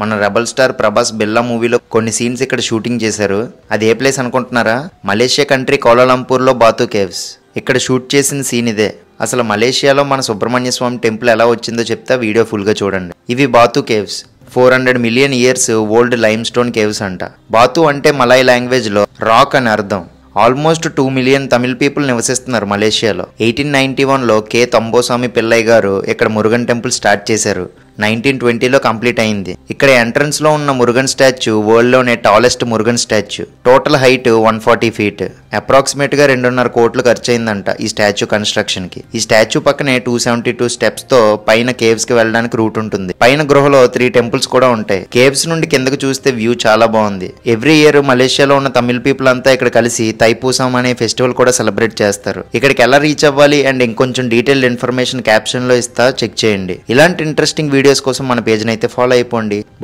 మన rebel star Prabhas బిల్లా మూవీలో కొన్ని సీన్స్ ఇక్కడ షూటింగ్ చేశారు. అది ఏ ప్లేస్ అనుకుంటున్నారా? మలేషియా కంట్రీ కౌలాలంపూర్ లో బాతు కేవ్స్. ఇక్కడ షూట్ చేసిన సీన్ ఇదే. అసలు మలేషియాలో మన సుబ్రహ్మణ్య స్వామి టెంపుల్ ఎలా వచ్చిందో చెప్తా, వీడియో ఫుల్ గా చూడండి. ఇవి బాతు caves. 400 million years old lime stone caves అంట. బాతు అంటే మలాయ్ లాంగ్వేజ్ లో రాక్ అని అర్థం. ఆల్మోస్ట్ 2 మిలియన్ తమిళ్ పీపుల్ నివసిస్తున్నారు మలేషియాలో. 1891లో కే తంబోస్వామి పిల్లయ్య గారు ఇక్కడ మురుగన్ టెంపుల్ స్టార్ట్ చేశారు. 1920లో కంప్లీట్ అయింది. ఇక్కడ ఎంట్రన్స్ లో ఉన్న మురుగన్ స్టాచ్యూ వరల్డ్ లోనే tallest Murugan statue. Total height 140 feet. Approximate గా 2.5 కోట్లు ఖర్చు అయిందంట ఈ స్టాచ్యూ కన్స్ట్రక్షన్ కి. ఈ స్టాచ్యూ పక్కనే 272 స్టెప్స్ తో పైన కేవ్స్ కి వెళ్ళడానికి రూట్ ఉంటుంది. పైన గృహలో 3 టెంపుల్స్ కూడా ఉంటాయి. కేవ్స్ నుండి కిందకు చూస్తే వ్యూ చాలా బాగుంది. ఎవ్రీ ఇయర్ మలేషియాలో ఉన్న తమిళ్ పీపుల్ అంతా ఇక్కడ కలిసి తైపూసం అనే ఫెస్టివల్ కూడా సెలబ్రేట్ చేస్తారు. ఇక్కడికి ఎలా రీచ్ అవ్వాలి అండ్ ఇంకొంచెం డీటెయిల్డ్ ఇన్ఫర్మేషన్ క్యాప్షన్ లో ఇస్తా, చెక్ చేయండి. ఇలాంటి ఇంట్రెస్టింగ్ వీడియోస్ కోసం మన పేజ్ అయితే ఫాలో అయిపోండి.